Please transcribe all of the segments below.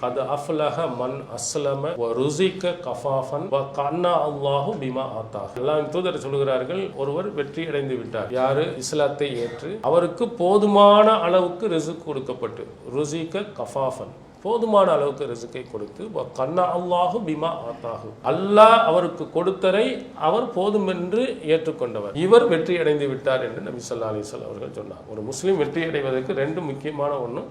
கது அஃப்லஹ மன் அஸ்லம வ ருஸிக கஃபாஃபன் வ கன்னா அல்லாஹு பிமா ஆத்தாஹ். அல்லாஹ்வின் தூதர் சொல்கிறார்கள், ஒருவர் வெற்றி அடைந்து விட்டார். யாரு இஸ்லாத்தை ஏற்று அவருக்கு போதுமான அளவுக்கு ரிஸ்க் கொடுக்கப்பட்டு, ருஸிக கஃபாஃபன் போதுமான அளவுக்கு ரிஸ்கை கொடுத்து, வ கன்னா அல்லாஹு பிமா ஆத்தாஹு அல்லாஹ் அவருக்கு கொடுத்தரை அவர் போதும் என்று ஏற்றுக்கொண்டவர், இவர் வெற்றி அடைந்து விட்டார் என்று நபி ஸல்லல்லாஹு அலைஹி வஸல்லம் அவர்கள் சொன்னார். ஒரு முஸ்லீம் வெற்றி அடைவதற்கு ரெண்டு முக்கியமான ஒன்று,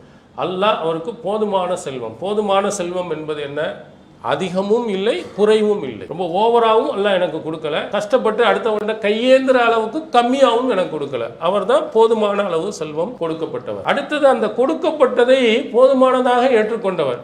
அல்லாஹ் அவருக்கு போதுமான செல்வம். போதுமான செல்வம் என்பது என்ன? அதிகமும் இல்லை, குறைவும் இல்லை. ரொம்ப ஓவராகவும் அல்லாஹ் எனக்கு கொடுக்கல, கஷ்டப்பட்டு அடுத்தவன்ட கையேந்திர அளவுக்கு கம்மியாகவும் எனக்கு கொடுக்கல. அவர் தான் போதுமான அளவு செல்வம் கொடுக்கப்பட்டவர். அடுத்தது அந்த கொடுக்கப்பட்டதை போதுமானதாக ஏற்றுக்கொண்டவர்.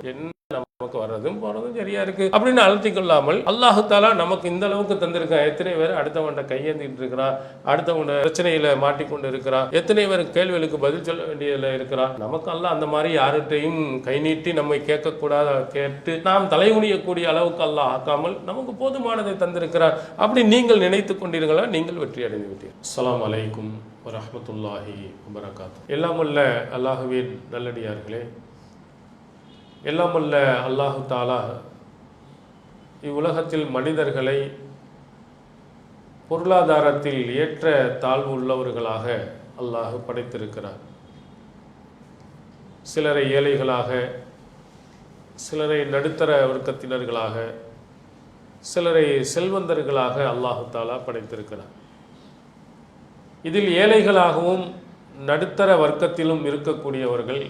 நமக்கு வர்றதும் போறதும் சரியா இருக்கு அப்படின்னு அழுத்தி கொள்ளாமல், அல்லாஹு தாலா நமக்கு இந்த அளவுக்கு தந்திருக்கான். எத்தனை பேர் அடுத்தவன்ட கையேந்திட்டு இருக்கிறான், அடுத்தவன் பிரச்சனையில மாட்டிக்கொண்டு இருக்கிறான், எத்தனை பேர் கேள்விகளுக்கு பதில் சொல்ல வேண்டியதுல இருக்கிறான். நமக்கு அல்லாஹ் அந்த மாதிரி யார்கிட்டையும் கை நீட்டி நம்மை கேட்கக்கூடாத கேட்டு நாம் தலைகுனியக்கூடிய அளவுக்கு அல்லாஹ் ஆக்காமல் நமக்கு போதுமானதை தந்திருக்கிறார். அப்படி நீங்கள் நினைத்து கொண்டீர்களா, நீங்கள் வெற்றி அடைந்து விட்டீர்கள். அஸ்ஸலாமு அலைக்கும் வரஹ்மத்துல்லாஹி வபரகாத்துஹு. எல்லாம் வல்ல அல்லாஹ்வின் நல்லடியார்களே, எல்லாம் வல்ல அல்லாஹு தாலா இவ்வுலகத்தில் மனிதர்களை பொருளாதாரத்தில் ஏற்ற தாழ்வு உள்ளவர்களாக அல்லாஹ் படைத்திருக்கிறார். சிலரை ஏழைகளாக, சிலரை நடுத்தர வர்க்கத்தினர்களாக, சிலரை செல்வந்தர்களாக அல்லாஹு தாலா படைத்திருக்கிறார். இதில் ஏழைகளாகவும் நடுத்தர வர்க்கத்திலும் இருக்கக்கூடியவர்கள்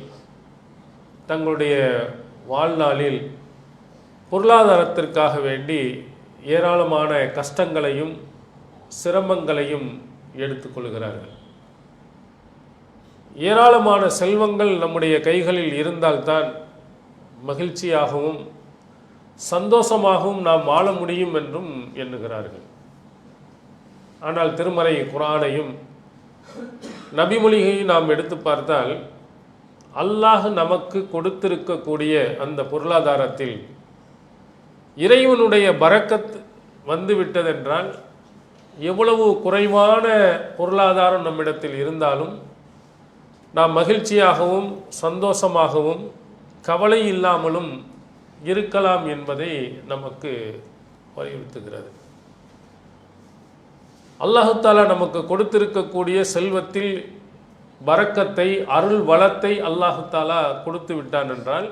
தங்களுடைய வாழ்நாளில் பொருளாதாரத்திற்காக வேண்டி ஏராளமான கஷ்டங்களையும் சிரமங்களையும் எடுத்துக்கொள்கிறார்கள். ஏராளமான செல்வங்கள் நம்முடைய கைகளில் இருந்தால்தான் மகிழ்ச்சியாகவும் சந்தோஷமாகவும் நாம் வாழ முடியும் என்றும் எண்ணுகிறார்கள். ஆனால் திருமறை குர்ஆனையும் நபிமொழியையும் நாம் எடுத்து பார்த்தால், அல்லாஹ் நமக்கு கொடுத்திருக்கக்கூடிய அந்த பொருளாதாரத்தில் இறைவனுடைய பரக்கத் வந்துவிட்டதென்றால், எவ்வளவு குறைவான பொருளாதாரம் நம்மிடத்தில் இருந்தாலும் நாம் மகிழ்ச்சியாகவும் சந்தோஷமாகவும் கவலை இல்லாமலும் இருக்கலாம் என்பதை நமக்கு வலியுறுத்துகிறது. அல்லாஹ் தஆலா நமக்கு கொடுத்திருக்கக்கூடிய செல்வத்தில் பரக்கத்தை, அருள் வளத்தை அல்லாஹ் தஆலா கொடுத்து விட்டான் என்றால்,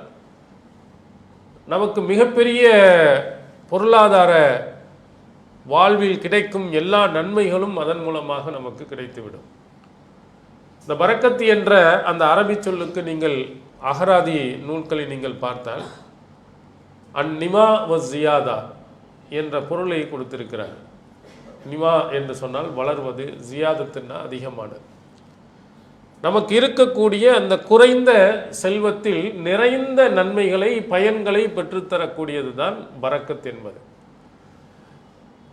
நமக்கு மிகப்பெரிய பொருளாதார வாழ்வில் கிடைக்கும் எல்லா நன்மைகளும் அதன் மூலமாக நமக்கு கிடைத்துவிடும். இந்த பரக்கத்து என்ற அந்த அரபி சொல்லுக்கு நீங்கள் அகராதி நூல்களை நீங்கள் பார்த்தால் அந்நிமா வ ஜியாதா என்ற பொருளை கொடுத்திருக்கிறார். நிமா என்று சொன்னால் வளர்வது, ஜியாதத்துன்னா அதிகமானது. நமக்கு இருக்கக்கூடிய அந்த குறைந்த செல்வத்தில் நிறைந்த நன்மைகளை, பயன்களை பெற்றுத்தரக்கூடியது தான் பரக்கத் என்பது.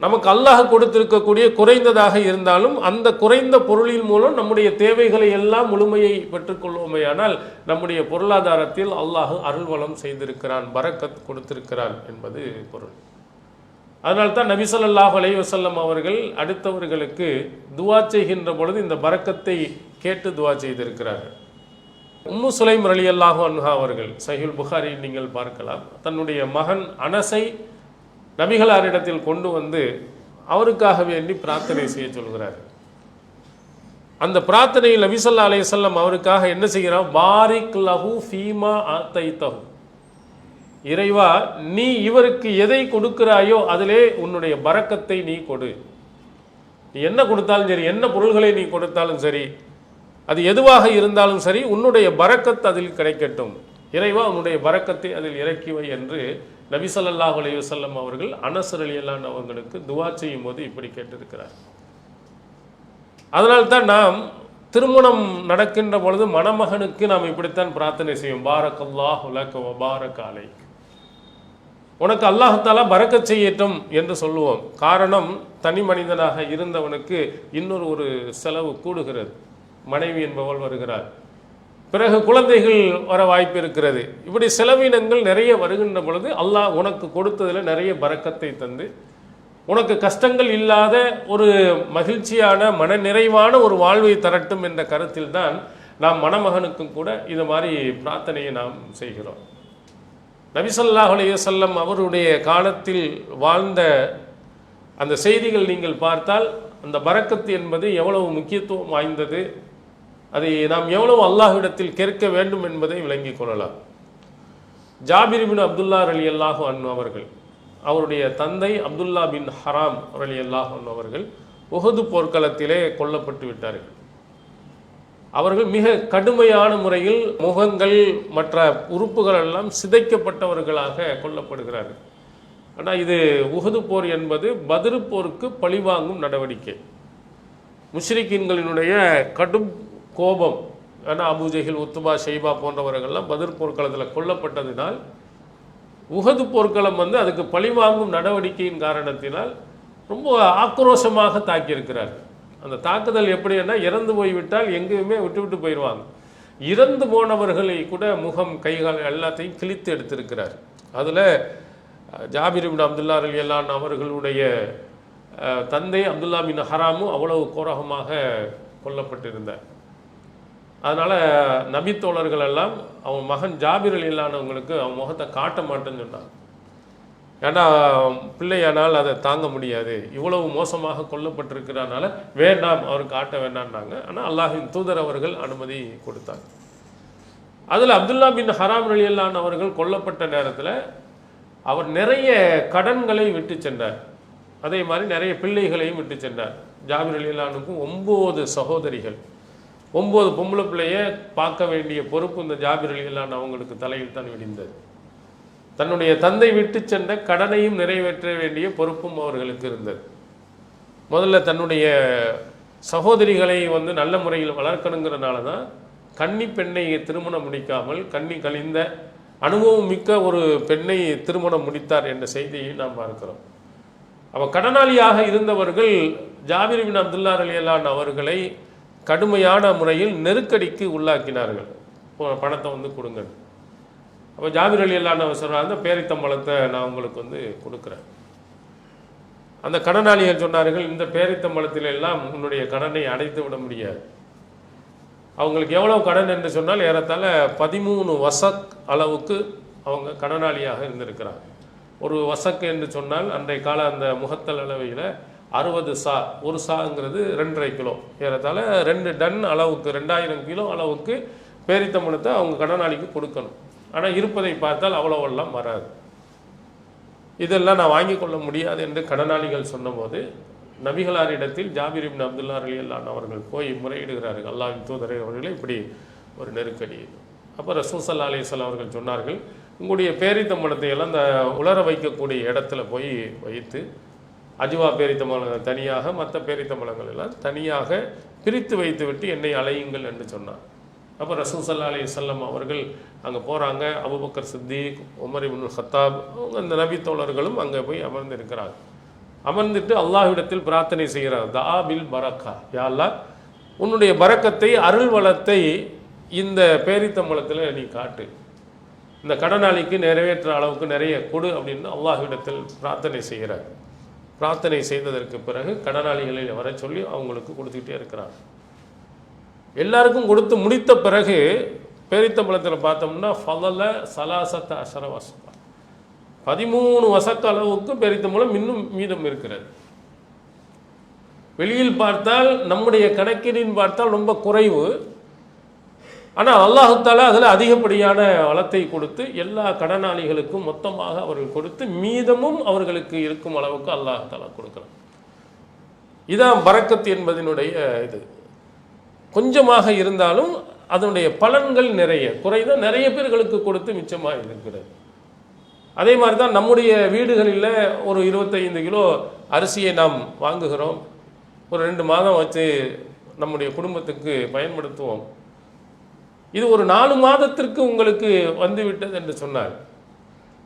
நமக்கு அல்லாஹ் கொடுத்திருக்கக்கூடிய குறைந்ததாக இருந்தாலும் அந்த குறைந்த பொருளின் மூலம் நம்முடைய தேவைகளை எல்லாம் முழுமையை பெற்றுக்கொள்வோமேயானால் நம்முடைய பொருளாதாரத்தில் அல்லாஹ் அருள்வளம் செய்திருக்கிறான், பரக்கத் கொடுத்திருக்கிறான் என்பது பொருள். அதனால்தான் நபி ஸல்லல்லாஹு அலைஹி வஸல்லம் அவர்கள் அடுத்தவர்களுக்கு துஆ செய்கின்ற பொழுது இந்த பரக்கத்தை கேட்டு துஆ செய்திருக்கிறார்கள். உம்மு சுலைம் ரலியல்லாஹு அன்ஹா அவர்கள், சஹீஹுல் புகாரி நீங்கள் பார்க்கலாம், தன்னுடைய மகன் அனஸை நபிகளாரிடத்தில் கொண்டு வந்து அவருக்காக வேண்டி பிரார்த்தனை செய்ய சொல்கிறார். அந்த பிரார்த்தனையில் நபி ஸல்லல்லாஹு அலைஹி வஸல்லம் அவருக்காக என்ன செய்கிறார்? பாரிக் லஹு ஃபீமா ஆதைதஹு, இறைவா நீ இவருக்கு எதை கொடுக்கிறாயோ அதிலே உன்னுடைய பரக்கத்தை நீ கொடு. நீ என்ன கொடுத்தாலும் சரி, என்ன பொருள்களை நீ கொடுத்தாலும் சரி, அது எதுவாக இருந்தாலும் சரி, உன்னுடைய பரக்கத் அதில் கிடைக்கட்டும். இறைவா உன்னுடைய பரக்கத்தை அதில் இறக்கி வை என்று நபி ஸல்லல்லாஹு அலைஹி வஸல்லம் அவர்கள் அனஸ் ரலியல்லாஹு அன்ஹு அவர்களுக்கு துஆ செய்யும் போது இப்படி கேட்டிருக்கிறார். அதனால்தான் நாம் திருமணம் நடக்கின்ற பொழுது மணமகனுக்கு நாம் இப்படித்தான் பிரார்த்தனை செய்வோம், பாரக்கல்லாஹு லக வ பாரக அலைக், உனக்கு அல்லாஹ் தஆலா பரக்கத் செய்யட்டும் என்று சொல்லுவோம். காரணம், தனி மனிதனாக இருந்தவனுக்கு இன்னொரு செலவு கூடுகிறது. மனைவி என்பவள் வருகிறார், பிறகு குழந்தைகள் வர வாய்ப்பு இருக்கிறது. இப்படி செலவினங்கள் நிறைய வருகின்ற பொழுது அல்லாஹ் உனக்கு கொடுத்ததில் நிறைய பரக்கத்தை தந்து உனக்கு கஷ்டங்கள் இல்லாத ஒரு மகிழ்ச்சியான மன நிறைவான ஒரு வாழ்வை தரட்டும் என்ற கருத்தில் தான் நாம் மணமகனுக்கும் கூட இது மாதிரி பிரார்த்தனையை நாம் செய்கிறோம். நபி ஸல்லல்லாஹு அலைஹி வஸல்லம் அவருடைய காலத்தில் வாழ்ந்த அந்த செய்திகள் நீங்கள் பார்த்தால் அந்த பரக்கத்து என்பது எவ்வளவு முக்கியத்துவம் வாய்ந்தது, அதை நாம் எவ்வளவு அல்லாஹ்விடத்தில் கேட்க வேண்டும் என்பதை விளங்கிக் கொள்ளலாம். ஜாபிர் பின் அப்துல்லா ரலியல்லாஹு அன்ஹு அவர்கள், அவருடைய தந்தை அப்துல்லா பின் ஹராம் ரலியல்லாஹு அன்ஹு அவர்கள் உஹது போர்க்களத்திலே கொல்லப்பட்டு விட்டார்கள். அவர்கள் மிக கடுமையான முறையில் முகங்கள் மற்ற உறுப்புகள் எல்லாம் சிதைக்கப்பட்டவர்களாக கொல்லப்படுகிறார்கள். ஆனால் இது உஹது போர் என்பது பத்ர் போருக்கு பழிவாங்கும் நடவடிக்கை. முஷ்ரிக்கீன்களினுடைய கடும் கோபம், ஆனால் அபூஜஹில், உத்பா, ஷைபா போன்றவர்கள்லாம் பத்ர் போர்க்களத்தில் கொல்லப்பட்டதினால் உஹது போர்க்களம் அதுக்கு பழிவாங்கும் நடவடிக்கையின் காரணத்தினால் ரொம்ப ஆக்ரோஷமாக தாக்கியிருக்கிறார். அந்த தாக்குதல் எப்படின்னா, இறந்து போய்விட்டால் எங்கேயுமே விட்டு போயிடுவாங்க. இறந்து போனவர்களை கூட முகம், கைகால் எல்லாத்தையும் கிழித்து எடுத்திருக்கிறார். அதில் ஜாபிர் பின் அப்துல்லா ரலியல்லாஹு அன்ஹு அவர்களுடைய தந்தை அப்துல்லா பின் ஹராமும் அவ்வளவு கோரகமாக கொல்லப்பட்டிருந்தார். அதனால் நபி தோழர்கள் எல்லாம் அவன் மகன் ஜாபிர் ரலியல்லாஹு அன்ஹுங்களுக்கு அவன் முகத்தை காட்ட மாட்டேன்னு சொன்னாங்க. ஏன்னா பிள்ளையானால் அதை தாங்க முடியாது, இவ்வளவு மோசமாக கொல்லப்பட்டிருக்கிறனால வேண்டாம், அவருக்கு காட்ட வேண்டாம்னாங்க. ஆனால் அல்லாஹ்வின் தூதர் அவர்கள் அனுமதி கொடுத்தாங்க. அதில் அப்துல்லா பின் ஹராம் ரலியல்லாஹு அன்ஹு அவர்கள் கொல்லப்பட்ட நேரத்தில் அவர் நிறைய கடன்களை விட்டு சென்றார். அதே மாதிரி நிறைய பிள்ளைகளையும் விட்டு சென்றார். ஜாபிர் ரலியல்லாஹு அன்ஹுக்கும் 9 சகோதரிகள், 9 பொம்பளை பிள்ளைய பார்க்க வேண்டிய பொறுப்பு இந்த ஜாபிர் ரலியல்லாஹு அன்ஹு அவங்களுக்கு தலையில் தான் விடிந்தது. தன்னுடைய தந்தை விட்டு சென்ற கடனையும் நிறைவேற்ற வேண்டிய பொறுப்பும் அவர்களுக்கு இருந்தது. முதல்ல தன்னுடைய சகோதரிகளை நல்ல முறையில் வளர்க்கணுங்கிறனால தான் கன்னி பெண்ணை திருமணம் முடிக்காமல் கன்னி கழிந்த அனுபவம் மிக்க ஒரு பெண்ணை திருமணம் முடித்தார் என்ற செய்தியை நாம் பார்க்கிறோம். அவள் கடனாளியாக இருந்தவர்கள் ஜாபிர் பின் அப்துல்லா ரலியல்லாஹு அன்ஹு அவர்களை கடுமையான முறையில் நெருக்கடிக்கு உள்ளாக்கினார்கள். பணத்தை கொடுங்க. அப்போ ஜாபிர் ரலியல்லாஹு அன்ஹு சொல்கிறாங்க, அந்த பேரித்தம்பழத்தை நான் உங்களுக்கு கொடுக்குறேன். அந்த கடனாளிகள் சொன்னார்கள், இந்த பேரித்தம்பழத்திலெல்லாம் உன்னுடைய கடனை அடைத்து விட முடியாது. அவங்களுக்கு எவ்வளோ கடன் என்று சொன்னால் ஏறத்தாழ 13 வசக் அளவுக்கு அவங்க கடனாளியாக இருந்திருக்கிறாங்க. ஒரு வசக் என்று சொன்னால் அன்றைய கால அந்த முகத்தல் அளவையில் 60 சா, ஒரு சாங்கிறது 2.5 கிலோ, ஏறத்தாழ 2 டன் அளவுக்கு 2000 கிலோ அளவுக்கு பேரித்தம்பழத்தை அவங்க கடனாளிக்கு கொடுக்கணும். ஆனால் இருப்பதை பார்த்தால் அவ்வளோவெல்லாம் வராது. இதெல்லாம் நான் வாங்கி கொள்ள முடியாது என்று கடனாளிகள் சொன்னபோது நபிகளாரிடத்தில் ஜாபிர் இப்னு அப்துல்லா ரலியல்லாஹு அன்ஹு அவர்கள் போய் முறையிடுகிறார்கள், அல்லாஹ்வின் தூதரே அவர்களே இப்படி ஒரு நெருக்கடி. அப்போ ரசூல் ஸல்லல்லாஹு அலைஹி வஸல்லம் அவர்கள் சொன்னார்கள், உங்களுடைய பேரித்தம்பழத்தை எல்லாம் அந்த உலர வைக்கக்கூடிய இடத்துல போய் வைத்து அஜுவா பேரித்தம்பழங்கள் தனியாக, மற்ற பேரித்தம்பழங்கள் எல்லாம் தனியாக பிரித்து வைத்து விட்டு என்னை அலையுங்கள் என்று சொன்னார். அப்போ ரசூல் ஸல்லல்லாஹு அலைஹி வஸல்லம் அவர்கள் அங்கே போகிறாங்க. அபூபக்கர் சித்திக், உமர் இப்னுல் ஹத்தாப், அந்த நபி தோழர்களும் அங்கே போய் அமர்ந்திருக்கிறாங்க. அமர்ந்துட்டு அல்லாஹ்விடத்தில் பிரார்த்தனை செய்கிறார், தஆ பில் பரக்கா, யா அல்லாஹ் உன்னுடைய பரக்கத்தை, அருள் வளத்தை இந்த பேரித்தம்பழத்தில் நீ காட்டு, இந்த கடனாளிக்கு நிறைவேற்ற அளவுக்கு நிறைய கொடு அப்படின்னு அல்லாஹ்விடத்தில் பிரார்த்தனை செய்கிறார். பிரார்த்தனை செய்ததற்கு பிறகு கடனாளிகளை வர சொல்லி அவங்களுக்கு கொடுத்துக்கிட்டே இருக்கிறார். எல்லாருக்கும் கொடுத்து முடித்த பிறகு பேரித்தம்பழத்தில் பார்த்தோம்னா ஃபலல சலாசத்த அஷர வசக்கா, 13 வசக்க அளவுக்கு பேரித்தம்பழம் இன்னும் மீதம் இருக்கிறது. வெளியில் பார்த்தால் நம்முடைய கணக்கீடின் பார்த்தால் ரொம்ப குறைவு. ஆனால் அல்லாஹ் தஆலா அதில் அதிகப்படியான வளத்தை கொடுத்து எல்லா கடனாளிகளுக்கும் மொத்தமாக அவர்கள் கொடுத்து மீதமும் அவர்களுக்கு இருக்கும் அளவுக்கு அல்லாஹ் தஆலா கொடுக்கிறார். இதான் பரக்கத் என்பதனுடைய இது. கொஞ்சமாக இருந்தாலும் அதனுடைய பலன்கள் நிறைய, குறைதான் நிறைய பேர்களுக்கு கொடுத்து மிச்சமாக இருக்கிறது. அதே மாதிரி தான் நம்முடைய வீடுகளில் ஒரு 25 கிலோ அரிசியை நாம் வாங்குகிறோம், ஒரு 2 மாதம் வச்சு நம்முடைய குடும்பத்துக்கு பயன்படுத்துவோம். இது ஒரு 4 மாதத்திற்கு உங்களுக்கு வந்துவிட்டது என்று சொன்னார்.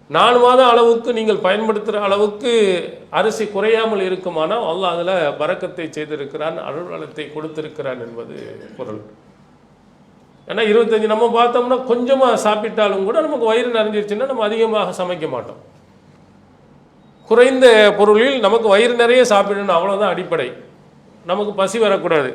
4 மாதம் அளவுக்கு நீங்கள் பயன்படுத்துகிற அளவுக்கு அரிசி குறையாமல் இருக்குமானால் அல்லாஹ் அதில் பரக்கத்தை செய்திருக்கிறான், அருள் வளத்தை கொடுத்திருக்கிறான் என்பது பொருள். ஏன்னா 25 நம்ம பார்த்தோம்னா கொஞ்சமாக சாப்பிட்டாலும் கூட நமக்கு வயிறு நிறைஞ்சிருச்சுன்னா நம்ம அதிகமாக சமைக்க மாட்டோம். குறைந்த பொருளில் நமக்கு வயிறு நிறைய சாப்பிடணும், அவ்வளோதான் அடிப்படை. நமக்கு பசி வரக்கூடாது.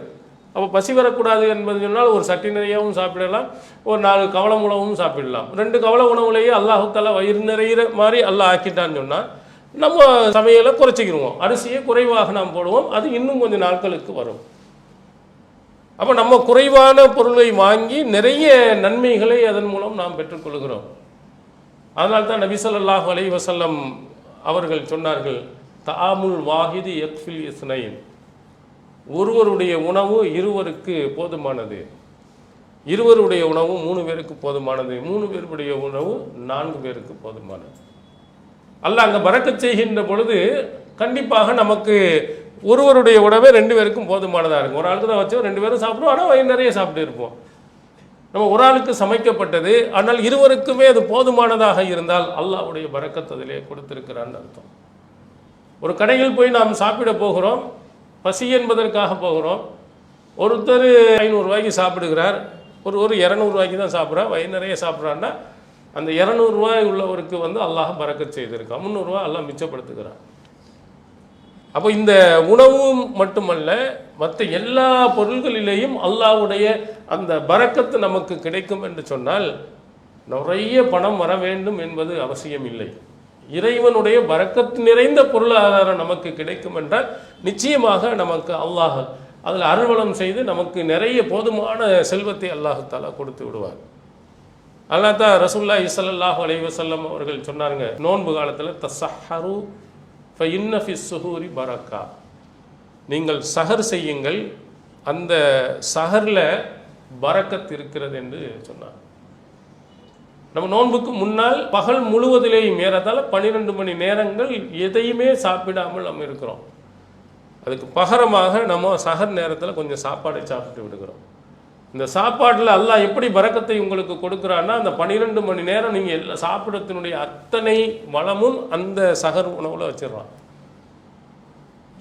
அப்போ பசி வரக்கூடாது என்பது சொன்னால் ஒரு சட்டி நிறையவும் சாப்பிடலாம், ஒரு 4 கவளம் உணவும் சாப்பிடலாம். 2 கவள உணவுலேயே அல்லாஹு தஆலா வயிறு நிறைகிற மாதிரி அல்லாஹ் ஆக்கிட்டான்னு சொன்னால் நம்ம சமையலை குறைச்சிக்கிடுவோம், அரிசியை குறைவாக நாம் போடுவோம், அது இன்னும் கொஞ்சம் நாட்களுக்கு வரும். அப்போ நம்ம குறைவான பொருளை வாங்கி நிறைய நன்மைகளை அதன் மூலம் நாம் பெற்றுக்கொள்கிறோம். அதனால்தான் நபி ஸல்லல்லாஹு அலைஹி வஸல்லம் அவர்கள் சொன்னார்கள், தஆமுல் வாஹிதி யக்ஃபில் இஸ்னைன், ஒருவருடைய உணவு இருவருக்கு போதுமானது, இருவருடைய உணவு 3 பேருக்கு போதுமானது, 3 பேருடைய உணவு 4 பேருக்கு போதுமானது. அல்லாஹ் அங்கே பரக்கத் செய்கின்ற பொழுது கண்டிப்பாக நமக்கு ஒருவருடைய உணவே 2 பேருக்கும் போதுமானதாக இருக்கும். ஒரு ஆளுக்கு தான் வச்சோம், 2 பேரும் சாப்பிடுவோம், ஆனால் வயிறு நிறைய சாப்பிட்டு இருப்போம். நம்ம ஒரு ஆளுக்கு சமைக்கப்பட்டது, ஆனால் இருவருக்குமே அது போதுமானதாக இருந்தால் அல்லாஹ்வுடைய பரக்கத் அதிலே கொடுத்திருக்கிறான்னு அர்த்தம். ஒரு கடையில் போய் நாம் சாப்பிட போகிறோம், பசி என்பதற்காக போகிறோம். ஒருத்தர் 500 ரூபாய்க்கு சாப்பிடுகிறார், ஒரு 200 ரூபாய்க்கு தான் சாப்பிட்றான், வயிறு நிறைய சாப்பிட்றான்னா அந்த 200 ரூபாய் உள்ளவருக்கு அல்லாஹ் பரக்கத் செய்திருக்கான், 300 ரூபாய் அல்லாஹ் மிச்சப்படுத்துகிறான். அப்போ இந்த உணவு மட்டுமல்ல, மற்ற எல்லா பொருள்களிலேயும் அல்லாஹ்வுடைய அந்த பரக்கத்து நமக்கு கிடைக்கும் என்று சொன்னால் நிறைய பணம் வர வேண்டும் என்பது அவசியம் இல்லை. இறைவனுடைய பரக்கத் நிறைந்த பொருளாதாரம் நமக்கு கிடைக்கும் என்றால் நிச்சயமாக நமக்கு அல்லாஹ் அதில் அருள்வளம் செய்து நமக்கு நிறைய போதுமான செல்வத்தை அல்லாஹ் தஆலா கொடுத்து விடுவார். அதனால தான் ரசூலுல்லாஹி ஸல்லல்லாஹு அலைஹி வஸல்லம் அவர்கள் சொன்னாங்க, நோன்பு காலத்தில் தஸஹரு ஃபஇன்ன ஃபிஸ் சுஹூரி பரக்கா, நீங்கள் சஹர் செய்யுங்கள், அந்த சஹரில் பரக்கத் இருக்கிறது என்று சொன்னார். நம்ம நோன்புக்கு முன்னால் பகல் முழுவதிலேயும் ஏறத்தால் 12 மணி நேரங்கள் எதையுமே சாப்பிடாமல் நம்ம இருக்கிறோம். அதுக்கு பகரமாக நம்ம சஹர் நேரத்தில் கொஞ்சம் சாப்பாடை சாப்பிட்டு விடுகிறோம். இந்த சாப்பாட்டில் அல்லாஹ் எப்படி பரக்கத்தை உங்களுக்கு கொடுக்குறான்னா, அந்த 12 மணி நேரம் நீங்கள் எல்லா சாப்பிடத்தினுடைய அத்தனை வளமும் அந்த சஹர் உணவில் வச்சிடறான்.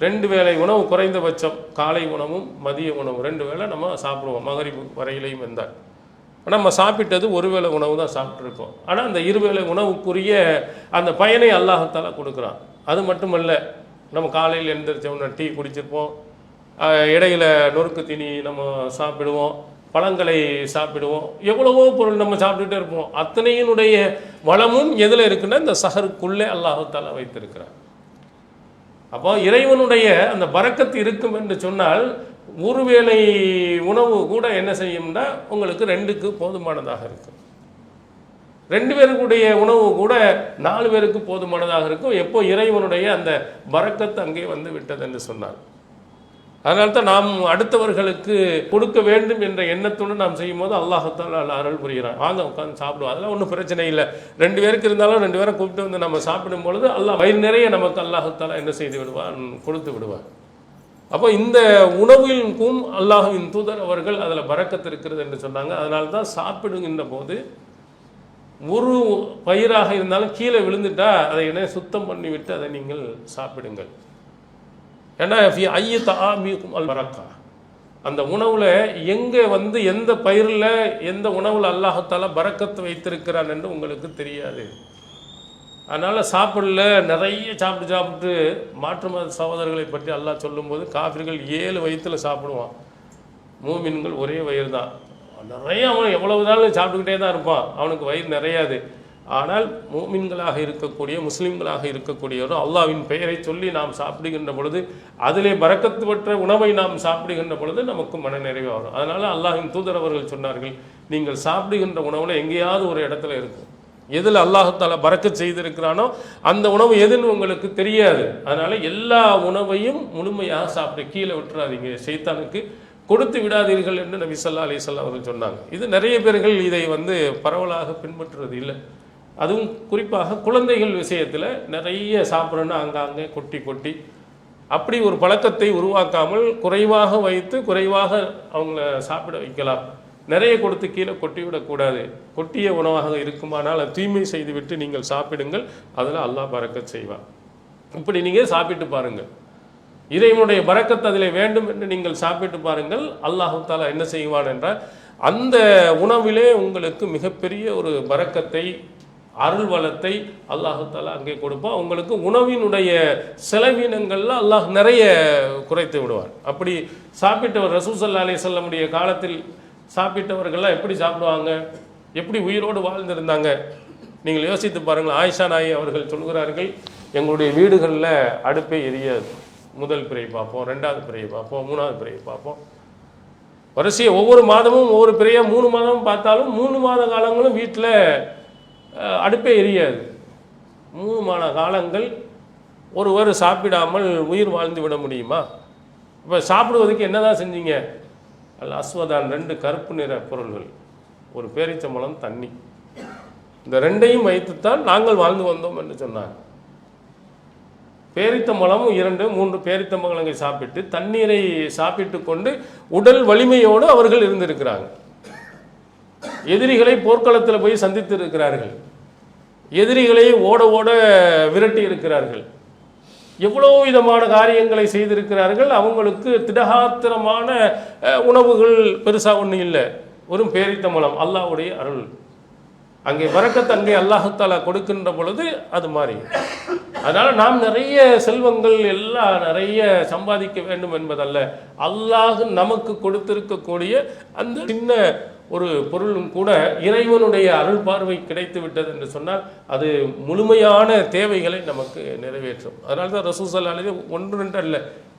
2 வேளை உணவு குறைந்தபட்சம், காலை உணவும் மதிய உணவு 2 வேளை நம்ம சாப்பிடுவோம், மகரிப் வரையிலையும் இருந்தால். ஆனால் நம்ம சாப்பிட்டது 1 வேளை உணவு தான் சாப்பிட்ருக்கோம். ஆனால் அந்த 2 வேளை உணவுக்குரிய அந்த பயனை அல்லாஹ் தஆலா கொடுக்குறான். அது மட்டுமல்ல, நம்ம காலையில் எழுந்திரிச்சோம்னா டீ குடிச்சிருப்போம், இடையில நொறுக்கு தீனி நம்ம சாப்பிடுவோம், பழங்களை சாப்பிடுவோம், எவ்வளவோ பொருள் நம்ம சாப்பிட்டுட்டே இருப்போம். அத்தனையினுடைய வளமும் எதில் இருக்குன்னா இந்த சஹருக்குள்ளே அல்லாஹ் தஆலா வைத்திருக்கிறான். அப்போ இறைவனுடைய அந்த பரக்கத்து இருக்கும் என்று சொன்னால் ஒரு வேளை உணவு கூட என்ன செய்யும்னா உங்களுக்கு 2க்கு போதுமானதாக இருக்கும். 2 பேருக்குடைய உணவு கூட 4 பேருக்கு போதுமானதாக இருக்கும். எப்போ இறைவனுடைய அந்த பரக்கத்து அங்கே வந்து விட்டது என்று சொன்னார். அதனால தான் நாம் அடுத்தவர்களுக்கு கொடுக்க வேண்டும் என்ற எண்ணத்துடன் நாம் செய்யும் போது அல்லாஹ் தஆலா அருள் புரிகிறான். வாங்க உட்காந்து சாப்பிடுவோம், அதெல்லாம் ஒன்றும் பிரச்சனை இல்லை. 2 பேருக்கு இருந்தாலும் 2 பேரை கூப்பிட்டு வந்து நம்ம சாப்பிடும் பொழுது அல்லாஹ் வயிறு நிறைய நமக்கு அல்லாஹ் தஆலா என்ன செய்து விடுவான், கொடுத்து விடுவான். அப்போ இந்த உணவிற்கும் அல்லாஹ்வின் தூதர் அவர்கள் அதில் பரக்கத்து இருக்கிறது என்று சொன்னாங்க. அதனால தான் சாப்பிடுகின்ற போது ஒரு பயிராக இருந்தாலும் கீழே விழுந்துட்டா அதை என்ன சுத்தம் பண்ணிவிட்டு அதை நீங்கள் சாப்பிடுங்கள். ஏன்னா ஐய தஆமிக்கும் அல் பரக்கா, அந்த உணவில் எங்கே எந்த பயிரில் எந்த உணவில் அல்லாஹ் தஆலா பரக்கத்து வைத்திருக்கிறான் என்று உங்களுக்கு தெரியாது. அதனால் சாப்பிடல, நிறைய சாப்பிட்டு மாற்று மத சகோதரர்களை பற்றி அல்லாஹ் சொல்லும்போது காஃபிர்கள் 7 வயிற்றில் சாப்பிடுவான், மூமின்கள் ஒரே வயிறு தான். நிறைய அவன் எவ்வளவு நாள் சாப்பிட்டுக்கிட்டே தான் இருப்பான், அவனுக்கு வயிறு நிறையாது. ஆனால் மூமின்களாக இருக்கக்கூடிய முஸ்லீம்களாக இருக்கக்கூடியவரும் அல்லாஹ்வின் பெயரை சொல்லி நாம் சாப்பிடுகின்ற பொழுது அதிலே பரக்கத்து பெற்ற உணவை நாம் சாப்பிடுகின்ற பொழுது நமக்கு மனநிறைவு வரும். அதனால் அல்லாஹ்வின் தூதர் அவர்கள் சொன்னார்கள், நீங்கள் சாப்பிடுகின்ற உணவில் எங்கேயாவது ஒரு இடத்துல இருக்கும், எதில் அல்லாஹ் தஆலா பரக்கத் செய்திருக்கிறானோ அந்த உணவு எதுன்னு உங்களுக்கு தெரியாது. அதனால் எல்லா உணவையும் முழுமையாக சாப்பிட்டு கீழே விட்டுறாதீங்க, ஷைத்தானுக்கு கொடுத்து விடாதீர்கள் என்று நபி ஸல்லல்லாஹு அலைஹி வஸல்லம் அவர்கள் சொன்னாங்க. இது நிறைய பேர்கள் இதை பரவலாக பின்பற்றுறது இல்லை. அதுவும் குறிப்பாக குழந்தைகள் விஷயத்தில் நிறைய சாப்பிட்றோன்னா அங்கங்கே கொட்டி அப்படி ஒரு பழக்கத்தை உருவாக்காமல் குறைவாக வைத்து குறைவாக அவங்கள சாப்பிட வைக்கலாம். நிறைய கொடுத்து கீழே கொட்டிவிடக்கூடாது. கொட்டிய உணவாக இருக்குமானால் அது தூய்மை செய்துவிட்டு நீங்கள் சாப்பிடுங்கள், அதில் அல்லாஹ் பரக்கத் செய்வான். இப்படி நீங்கள் சாப்பிட்டு பாருங்கள், இறைவனுடைய பரக்கத் அதில் வேண்டும் என்று நீங்கள் சாப்பிட்டு பாருங்கள். அல்லாஹ் தஆலா என்ன செய்வான் என்றால் அந்த உணவிலே உங்களுக்கு மிகப்பெரிய ஒரு பரக்கத்தை அருள் வளத்தை அல்லாஹு தஆலா அங்கே கொடுப்பான். உங்களுக்கு உணவினுடைய செலவினங்கள்ல அல்லாஹ் நிறைய குறைத்து விடுவார். அப்படி சாப்பிட்டவர் ரசூல் ஸல்லல்லாஹு அலைஹி வஸல்லமுடைய காலத்தில் சாப்பிட்டவர்கள்லாம் எப்படி சாப்பிடுவாங்க, எப்படி உயிரோடு வாழ்ந்திருந்தாங்க நீங்கள் யோசித்து பாருங்கள். ஆயிஷா நாயி அவர்கள் சொல்கிறார்கள், எங்களுடைய வீடுகளில் அடுப்பே எரியாது. முதல் பிறை பார்ப்போம், ரெண்டாவது பிறையை பார்ப்போம், மூணாவது பிறையை பார்ப்போம். வரிசையை ஒவ்வொரு மாதமும் ஒவ்வொரு பிறையாக 3 மாதமும் பார்த்தாலும் 3 மாத காலங்களும் வீட்டில் அடுப்பே எரியாது. 3 மாத காலங்கள் ஒருவர் சாப்பிடாமல் உயிர் வாழ்ந்து விட முடியுமா? இப்போ சாப்பிடுவதற்கு என்ன தான் செஞ்சீங்க? அல் அஸ்வதான் 2 கருப்பு நிற பொருள்கள், ஒரு பேரிச்சம்பழம், தண்ணி, இந்த 2ஐயும் வைத்துத்தான் நாங்கள் வாழ்ந்து வந்தோம் என்று சொன்னார். பேரித்தம்பழமும் 2, 3 பேரித்தம்பழங்களை சாப்பிட்டு தண்ணீரை சாப்பிட்டு கொண்டு உடல் வலிமையோடு அவர்கள் இருந்திருக்கிறாங்க. எதிரிகளை போர்க்களத்தில் போய் சந்தித்து இருக்கிறார்கள். எதிரிகளை ஓட ஓட விரட்டி இருக்கிறார்கள். எவ்வளோ விதமான காரியங்களை செய்திருக்கிறார்கள். அவங்களுக்கு திடகாத்திரமான உணவுகள் பெருசாக ஒன்றும் இல்லை, ஒரு பேரித்தம்பழம், அல்லாஹ்வுடைய அருள். அங்கே பரக்கத் அங்கே அல்லாஹ் தஆலா கொடுக்கின்ற பொழுது அது மாறி. அதனால் நாம் நிறைய செல்வங்கள் எல்லாம் நிறைய சம்பாதிக்க வேண்டும் என்பதல்ல, அல்லாஹ் நமக்கு கொடுத்திருக்கக்கூடிய அந்த சின்ன ஒரு பொருளும் கூட இறைவனுடைய அருள் பார்வை கிடைத்து விட்டது என்று சொன்னால் அது முழுமையான தேவைகளை நமக்கு நிறைவேற்றும். அதனால தான் ரசூல் ஸல்லல்லாஹு அலைஹி வஸல்லம் 1 2 அல்ல,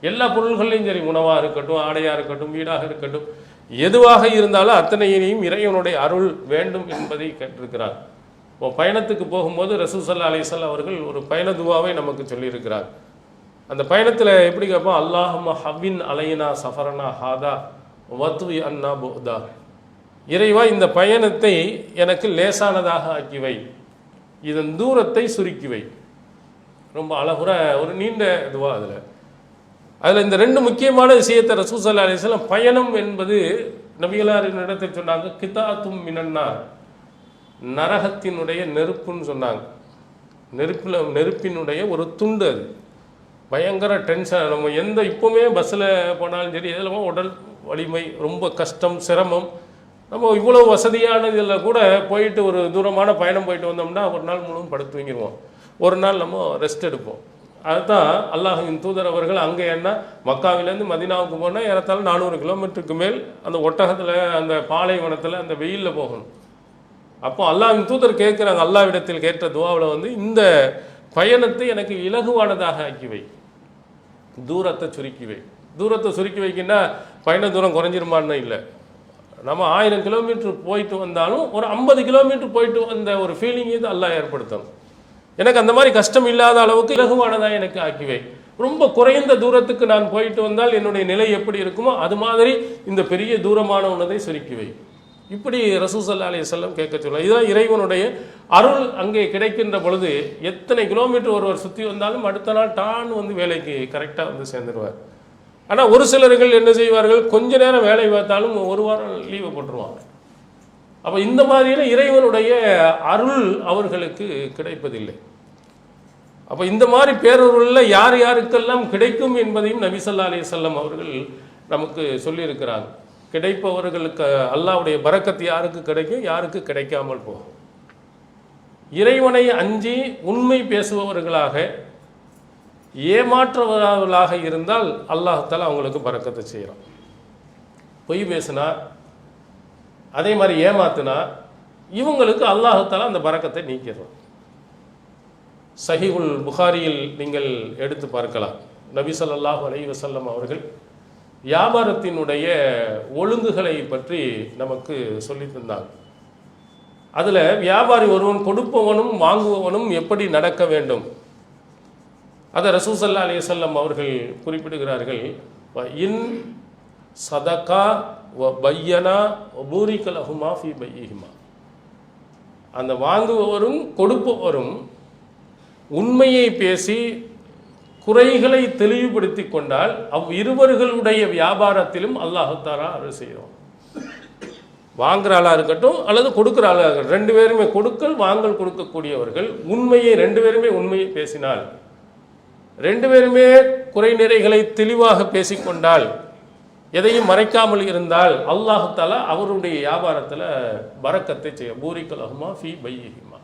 எல்லா பொருள்களையும் சரி, உணவாக இருக்கட்டும், ஆடையாக இருக்கட்டும், வீடாக இருக்கட்டும், எதுவாக இருந்தாலும் அத்தனையினையும் இறைவனுடைய அருள் வேண்டும் என்பதை கேட்டிருக்கிறார். இப்போ பயணத்துக்கு போகும்போது ரசூல் ஸல்லல்லாஹு அலைஹி வஸல்லம் அவர்கள் ஒரு பயண துவாவை நமக்கு சொல்லியிருக்கிறார். அந்த பயணத்தில் எப்படி கேட்போம்? அல்லாஹும்ம ஹவ்வின் அலைனா சஃபரனா ஹாதா வத்வி அன்னா புதா. இறைவா, இந்த பயணத்தை எனக்கு லேசானதாக ஆக்கிவை, இதன் தூரத்தை சுருக்கிவை. ரொம்ப அழகுற ஒரு நீண்ட துவா. அதில் இந்த 2 முக்கியமான விஷயத்தை ரசூல் ஸல்லல்லாஹு அலைஹி வஸல்லம், பயணம் என்பது நபிகளாரின் இடத்தில் சொன்னாங்க, கிதாத்தும் மினன்னார், நரகத்தினுடைய நெருப்புன்னு சொன்னாங்க. நெருப்பினுடைய ஒரு துண்டு. அது பயங்கர டென்ஷன். நம்ம எந்த இப்போவுமே பஸ்ஸில் போனாலும் சரி, எதில் உடல் வலிமை, ரொம்ப கஷ்டம், சிரமம். நம்ம இவ்வளோ வசதியான இதில் கூட போயிட்டு ஒரு தூரமான பயணம் போயிட்டு வந்தோம்னா ஒரு நாள் முழுவதும் படுத்து தூங்கிடுவோம், ஒரு நாள் நம்ம ரெஸ்ட் எடுப்போம். அதுதான் அல்லாஹ்வின் தூதர் அவர்கள் அங்கே என்ன, மக்காவிலேருந்து மதீனாவுக்கு போனால் ஏறத்தாழ 400 கிலோமீட்டருக்கு மேல் அந்த ஒட்டகத்தில், அந்த பாலைவனத்தில், அந்த வெயிலில் போகணும். அப்போ அல்லாஹ்வின் தூதர் கேட்குறாங்க, அல்லாஹ்விடத்தில் கேட்ட துவாவில் இந்த பயணத்தை எனக்கு இலகுவானதாக ஆக்கிவை, தூரத்தை சுருக்கிவை. தூரத்தை சுருக்கி வைக்கின்னா பயண தூரம் குறைஞ்சிருமான்னு இல்லை. நம்ம 1000 கிலோமீட்டர் போயிட்டு வந்தாலும் ஒரு 50 கிலோமீட்டர் போயிட்டு வந்த ஒரு ஃபீலிங் இது அல்லாஹ் ஏற்படுத்தணும். எனக்கு அந்த மாதிரி கஷ்டம் இல்லாத அளவுக்கு இலகுவானதாக எனக்கு ஆக்கிவை. ரொம்ப குறைந்த தூரத்துக்கு நான் போயிட்டு வந்தால் என்னுடைய நிலை எப்படி இருக்குமோ அது மாதிரி இந்த பெரிய தூரமான உணதை சுருக்கிவை. இப்படி ரசூல் ஸல்லல்லாஹு அலைஹி வஸல்லம் கேட்க சொல்ல. இதுதான் இறைவனுடைய அருள் அங்கே கிடைக்கின்ற பொழுது எத்தனை கிலோமீட்டர் ஒருவர் சுற்றி வந்தாலும் அடுத்த நாள் டான் வேலைக்கு கரெக்டாக சேர்ந்துருவார். ஆனால் ஒரு சிலர்கள் என்ன செய்வார்கள், கொஞ்ச நேரம் வேலை பார்த்தாலும் 1 வாரம் லீவை போட்டுருவாங்க. அப்போ இந்த மாதிரியான இறைவனுடைய அருள் அவர்களுக்கு கிடைப்பதில்லை. அப்போ இந்த மாதிரி பேரருளில் யார் யாருக்கெல்லாம் கிடைக்கும் என்பதையும் நபி ஸல்லல்லாஹு அலைஹி வஸல்லம் அவர்கள் நமக்கு சொல்லியிருக்கிறாங்க. கிடைப்பவர்களுக்கு அல்லாஹ்வுடைய பரக்கத்து யாருக்கு கிடைக்கும், யாருக்கு கிடைக்காமல் போகும். இறைவனை அஞ்சி உண்மை பேசுபவர்களாக, ஏமாற்றுவர்களாக இருந்தால் அல்லாஹ் தஆலா அவங்களுக்கு பரக்கத்தை செய்கிறான். பொய் பேசினா, அதே மாதிரி ஏமாத்துனா, இவங்களுக்கு அல்லாஹ் தஆலா அந்த பரக்கத்தை நீக்கிறான். சஹீஹுல் புகாரியில் நீங்கள் எடுத்து பார்க்கலாம். நபி ஸல்லல்லாஹு அலைஹி வஸல்லம் அவர்கள் வியாபாரத்தினுடைய ஒழுங்குகளை பற்றி நமக்கு சொல்லி தந்தாங்க. அதில் வியாபாரி ஒருவன் கொடுப்பவனும் வாங்குபவனும் எப்படி நடக்க வேண்டும் அதை ரசூல் ஸல்லல்லாஹு அலைஹி வஸல்லம் அவர்கள் குறிப்பிடுகிறார்கள். இன் சதகா வ பையனா வ பூரிக லஹுமா ஃபீ பையிஹிமா. அந்த வாங்குபவரும் கொடுப்பவரும் உண்மையை பேசி குறைகளை தெளிவுபடுத்தி கொண்டால் இருவர்களுடைய வியாபாரத்திலும் அல்லாஹ் தஆலா அருள் செய்வான். வாங்குற ஆளாக இருக்கட்டும் அல்லது கொடுக்குற ஆளாக இருக்கட்டும், 2 பேருமே கொடுக்கல் வாங்கல் கொடுக்கக்கூடியவர்கள் உண்மையை 2 பேருமே உண்மையை பேசினால், 2 பேருமே குறை நிறைகளை தெளிவாக பேசிக்கொண்டால், எதையும் மறைக்காமல் இருந்தால் அல்லாஹ் தஆலா அவருடைய வியாபாரத்தில் பரக்கத்தை செய்ய பூரிக லஹுமா ஃபீ பையிஹிமா.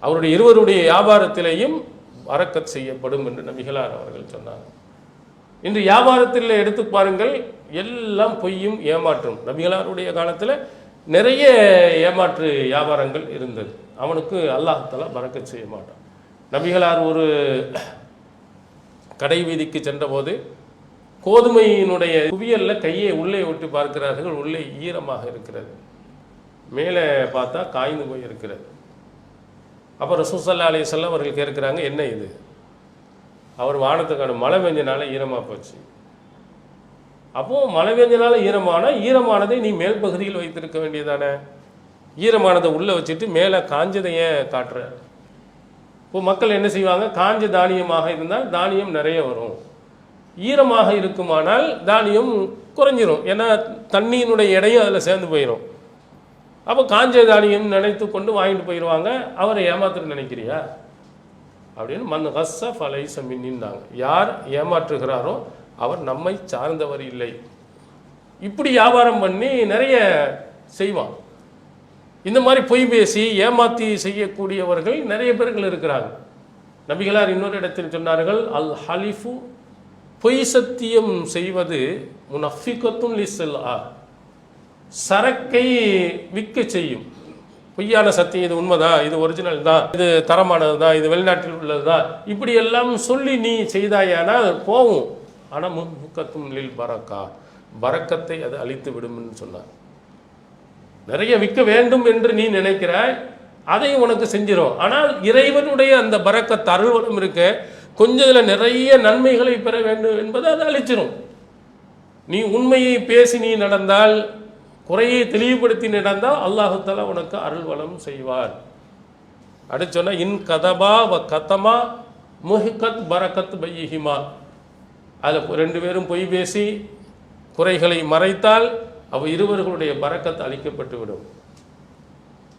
அவருடைய இருவருடைய வியாபாரத்திலேயும் பரக்கத் செய்யப்படும் என்று நபிகளார் அவர்கள் சொன்னாங்க. இன்று வியாபாரத்தில் எடுத்து பாருங்கள், எல்லாம் பொய்யும் ஏமாற்றும். நபிகளாருடைய காலத்தில் நிறைய ஏமாற்று வியாபாரங்கள் இருந்தது. அவனுக்கு அல்லாஹ் தஆலா பரக்கத் செய்ய மாட்டான். நபிகளார் ஒரு கடை வீதிக்கு சென்றபோது கோதுமையினுடைய குவியலில் கையை உள்ளே விட்டு பார்க்கிறார்கள். உள்ளே ஈரமாக இருக்கிறது, மேலே பார்த்தா காய்ந்து போய் இருக்கிறது. அப்போ ரசூல் ஸல்லல்லாஹு அலைஹி வஸல்லம் அவர்கள் கேட்குறாங்க, என்ன இது? அவர் வானத்துக்கான மழை பெஞ்சனால ஈரமாக போச்சு. அப்போது மழை பெஞ்சனால ஈரமானதை நீ மேல் பகுதியில் வைத்திருக்க வேண்டியதானே, ஈரமானதை உள்ளே வச்சுட்டு மேலே காஞ்சதை ஏன் காட்டுற? இப்போ மக்கள் என்ன செய்வாங்க, காஞ்ச தானியமாக இருந்தால் தானியம் நிறைய வரும், ஈரமாக இருக்குமானால் தானியம் குறைஞ்சிரும். ஏன்னா தண்ணியினுடைய எடையும் அதில் சேர்ந்து போயிடும். அப்போ காஞ்ச தானியம் நினைத்து கொண்டு வாங்கிட்டு போயிடுவாங்க. அவரை ஏமாத்துன்னு நினைக்கிறியா அப்படின்னு மண் ஹஸ்ஸ ஃபலைஸ மின்னின்னாங்க. யார் ஏமாற்றுகிறாரோ அவர் நம்மை சார்ந்தவர் இல்லை. இப்படி வியாபாரம் பண்ணி நிறைய செய்வான். இந்த மாதிரி பொய் பேசி ஏமாற்றி செய்யக்கூடியவர்கள் நிறைய பேர்கள் இருக்கிறாங்க. நபிகளார் இன்னொரு இடத்தில் சொன்னார்கள், அல் ஹலிஃபு, பொய் சத்தியம் செய்வது முனஃபிகத்துன் லிஸ்ஸல்ஆ, சரக்கை விற்க செய்யும். பொய்யான சத்தியம், இது உண்மைதான், இது ஒரிஜினல் தான், இது தரமானது தான், இது வெளிநாட்டில் உள்ளது தான், இப்படி எல்லாம் சொல்லி நீ செய்தாயானால் போகும். ஆனால் முக்கத்தும் லில் பரக்கா, பரக்கத்தை அது அழித்து விடும்னு சொன்னார். நிறைய விற்க வேண்டும் என்று நீ நினைக்கிறாய், அதை உனக்கு செஞ்சிடும். ஆனால் இறைவனுடைய அந்த பரக்கத் அருள்வளம் இருக்க, கொஞ்சம் இதில் நிறைய நன்மைகளை பெற வேண்டும் என்பது அதை அழிச்சிடும். நீ உண்மையை பேசி நீ நடந்தால், குறையை தெளிவுபடுத்தி நடந்தால் அல்லாஹு தஆலா உனக்கு அருள் வளம் செய்வார். அடுத்து சொன்ன இன் கதபா வ கதமா முஹிகத் பரக்கத் பைஹிமா, அதில் ரெண்டு பேரும் பொய் பேசி குறைகளை மறைத்தால் அவ இருவர்களுடைய பரக்கத் அளிக்கப்பட்டு விடும்.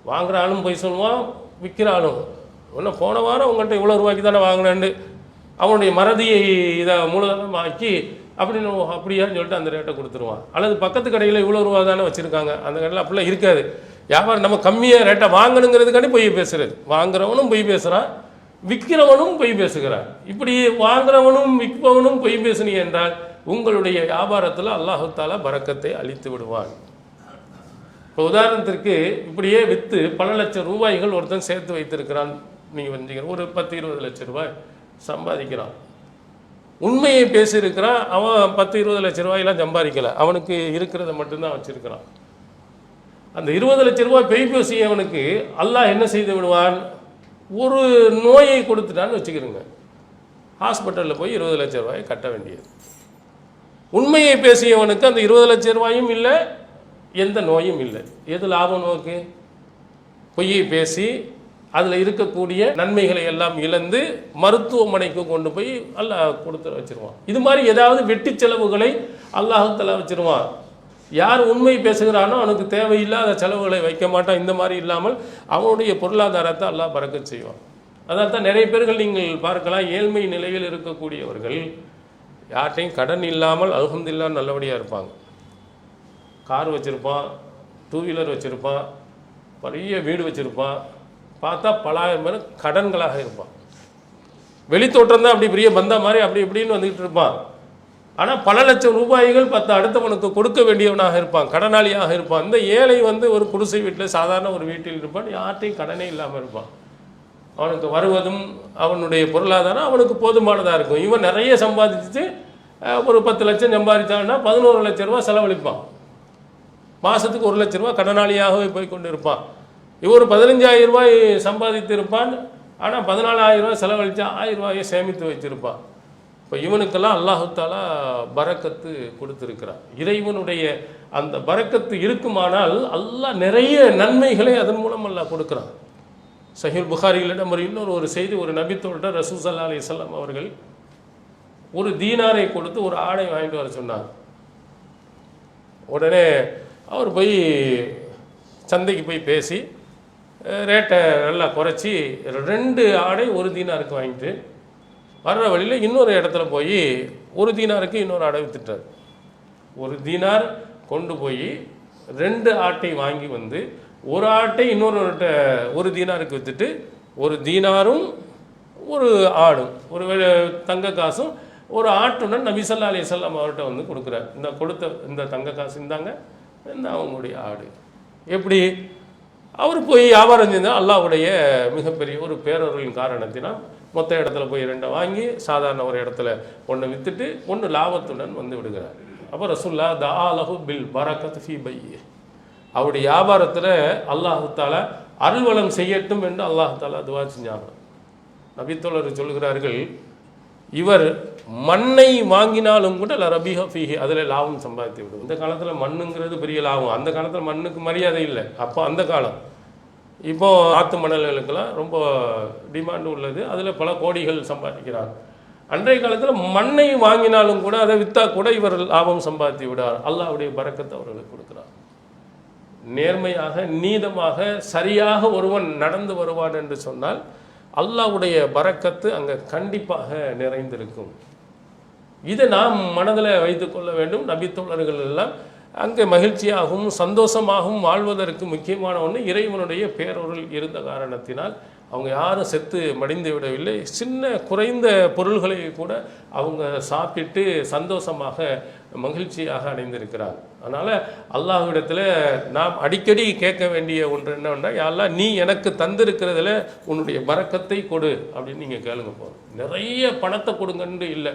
வாங்குறாலும் பொய் சொல்லுவான், விற்கிறாலும் ஒன்று போன வாரம் உங்கள்கிட்ட இவ்வளோ ரூபாய்க்கு தானே வாங்கினேன்னு அவனுடைய மறதியை இதை மூலதனமாக்கி அப்படின்னு அப்படியான்னு சொல்லிட்டு அந்த ரேட்டை கொடுத்துருவான். அல்லது பக்கத்து கடையில் இவ்வளோ ரூபா தானே வச்சுருக்காங்க, அந்த கடையில் அப்படிலாம் இருக்காது. வியாபாரம் நம்ம கம்மியாக ரேட்டை வாங்கணுங்கிறதுக்காண்டி பொய் பேசுறது. வாங்குறவனும் பொய் பேசுகிறான், விற்கிறவனும் பொய் பேசுகிறான். இப்படி வாங்குறவனும் விற்பவனும் பொய் பேசுனீ என்றால் உங்களுடைய வியாபாரத்தில் அல்லாஹு தஆலா பரக்கத்தை அளித்து விடுவான். இப்போ உதாரணத்திற்கு இப்படியே விற்று பல லட்சம் ரூபாய்கள் ஒருத்தன் சேர்த்து வைத்திருக்கிறான். நீங்கள் வந்தீங்க ஒரு 10-20 லட்சம் ரூபாய் சம்பாதிக்கிறான். உண்மையை பேசியிருக்கிறான். அவன் 10-20 லட்ச ரூபாயெல்லாம் சம்பாதிக்கலை, அவனுக்கு இருக்கிறத மட்டும்தான் வச்சிருக்கிறான். அந்த 20 லட்ச ரூபாய் பொய் பேசியவனுக்கு அல்லாஹ் என்ன செய்து விடுவான், ஒரு நோயை கொடுத்துட்டான்னு வச்சுக்கிறோங்க, ஹாஸ்பிட்டலில் போய் 20 லட்ச ரூபாயை கட்ட வேண்டியது. உண்மையை பேசியவனுக்கு அந்த 20 லட்ச ரூபாயும் இல்லை, எந்த நோயும் இல்லை. எது லாபம் நோக்கு? பொய்யை பேசி அதில் இருக்கக்கூடிய நன்மைகளை எல்லாம் இழந்து மருத்துவமனைக்கு கொண்டு போய் அல்லாஹ் கொடுத்து வச்சிருவான். இது மாதிரி ஏதாவது வெட்டி செலவுகளை அல்லாஹ் தஆலா வச்சிருவான். யார் உண்மை பேசுகிறானோ அவனுக்கு தேவையில்லாத செலவுகளை வைக்க மாட்டான். இந்த மாதிரி இல்லாமல் அவனுடைய பொருளாதாரத்தை அல்லாஹ் பரக்கத் செய்வான். அதனால் தான் நிறைய பேர்கள் நீங்கள் பார்க்கலாம், ஏழ்மை நிலையில் இருக்கக்கூடியவர்கள் யார்ட்டையும் கடன் இல்லாமல் அல்ஹம்துலில்லாஹ் நல்லபடியாக இருப்பாங்க. கார் வச்சுருப்பான், 2 வீலர் வச்சுருப்பான், பெரிய வீடு வச்சுருப்பான், பார்த்தா பலாயிரம் பேர் கடன்களாக இருப்பான். வெளித்தோற்றம் தான் அப்படி பெரிய பந்தா மாதிரி அப்படி இப்படின்னு வந்துக்கிட்டு இருப்பான். ஆனால் பல லட்சம் ரூபாய்கள் அடுத்தவனுக்கு கொடுக்க வேண்டியவனாக இருப்பான், கடனாளியாக இருப்பான். இந்த ஏழை ஒரு குடிசை வீட்டில் சாதாரண ஒரு வீட்டில் இருப்பான், யார்ட்டையும் கடனே இல்லாமல் இருப்பான். அவனுக்கு வருவதும் அவனுடைய பொருளாதாரம் அவனுக்கு போதுமானதாக இருக்கும். இவன் நிறைய சம்பாதிச்சு ஒரு 10 லட்சம் சம்பாதிச்சான்னா 11 லட்ச ரூபா செலவழிப்பான். மாதத்துக்கு 1 லட்ச ரூபா கடனாளியாகவே போய் கொண்டு இருப்பான். இவர் 15,000 ரூபாய் சம்பாதித்து இருப்பான், ஆனால் 14,000 ரூபாய் செலவழித்தா 1000 ரூபாயை சேமித்து வச்சிருப்பான். இப்போ இவனுக்கெல்லாம் அல்லாஹு தஆலா பரக்கத்து கொடுத்துருக்கிறான். இறைவனுடைய அந்த பரக்கத்து இருக்குமானால் அல்லாஹ் நிறைய நன்மைகளை அதன் மூலம் அல்லாஹ் கொடுக்குறான். சஹீஹ் புகாரிகளிடம் இன்னொரு செய்தி, ஒரு நபித்தோட ரசூல் ஸல்லல்லாஹு அலைஹி வஸல்லம் அவர்கள் ஒரு தீனாரை கொடுத்து ஒரு ஆடை வாங்கிட்டு வர சொன்னார். உடனே அவர் போய் சந்தைக்கு போய் பேசி ரேட்டை நல்லா குறைச்சி 2 ஆடை 1 தீனாருக்கு வாங்கிட்டு வர்ற வழியில் இன்னொரு இடத்துல போய் 1 தீனாருக்கு இன்னொரு ஆடை விற்றுட்டார். 1 தீனார் கொண்டு போய் 2 ஆட்டை வாங்கி 1 ஆட்டை இன்னொரு 1 தீனாருக்கு விற்றுட்டு ஒரு தீனாரும் ஒரு ஆடும் ஒரு தங்க காசும் ஒரு ஆட்டுடன் நபி ஸல்லல்லாஹு அலைஹி வஸல்லம் அவர்கிட்ட வந்து கொடுக்குறார். இந்த கொடுத்த இந்த தங்க காசு இந்தாங்க, இந்த அவங்களுடைய ஆடு. எப்படி அவர் போய் வியாபாரம் செஞ்சால் அல்லாஹ்வுடைய மிகப்பெரிய ஒரு பேரருளின் காரணத்தினால் மொத்த இடத்துல போய் 2 வாங்கி சாதாரண ஒரு இடத்துல ஒன்று விற்றுட்டு ஒன்று லாபத்துடன் வந்து விடுகிறார். அப்போ ரசூலுல்லாஹ் தஆலஹு பில் பரக்கத் ஃபீ பையி, அவருடைய வியாபாரத்தில் அல்லாஹு தாலா அருள்வளம் செய்யட்டும் என்று அல்லாஹு தாலா துவா செஞ்சாங்க. நபித்தோழர் சொல்கிறார்கள், இவர் மண்ணை வாங்கினாலும் கூட ரபிஹா ஃபீஹி, அதில் லாபம் சம்பாதித்து விடும். இந்த காலத்தில் மண்ணுங்கிறது பெரிய லாபம். அந்த காலத்தில் மண்ணுக்கு மரியாதை இல்லை. அப்போ அந்த காலம். இப்போ ஆற்று மணல்களுக்கெல்லாம் ரொம்ப டிமாண்டு உள்ளது, அதில் பல கோடிகள் சம்பாதிக்கிறார். அன்றைய காலத்தில் மண்ணை வாங்கினாலும் கூட அதை விற்றா கூட இவர் லாபம் சம்பாதித்து விடார். அல்லாஹ்வுடைய பரக்கத்தை அவர்களுக்கு கொடுக்கிறார். நேர்மையாக நீதமாக சரியாக ஒருவன் நடந்து வருவான் என்று சொன்னால் அல்லாஹ்வுடைய பரக்கத்து அங்கே கண்டிப்பாக நிறைந்திருக்கும். இதை நாம் மனதில் வைத்துக்கொள்ள வேண்டும். நபித்தோழர்கள் எல்லாம் அங்கே மகிழ்ச்சியாகவும் சந்தோஷமாகவும் வாழ்வதற்கு முக்கியமான ஒன்று இறைவனுடைய பேரருள் இருந்த காரணத்தினால் அவங்க யாரும் செத்து மடிந்து விடவில்லை. சின்ன குறைந்த பொருள்களை கூட அவங்க சாப்பிட்டு சந்தோஷமாக மகிழ்ச்சியாக அடைந்திருக்கிறார். அதனால் அல்லாஹ்விடத்தில் நாம் அடிக்கடி கேட்க வேண்டிய ஒன்று என்னவென்றால், யா அல்லாஹ் நீ எனக்கு தந்திருக்கிறதுல உன்னுடைய பரக்கத்தை கொடு அப்படின்னு நீங்கள் கேளுங்க. போதும். நிறைய பணத்தை கொடுங்கன்னு இல்லை,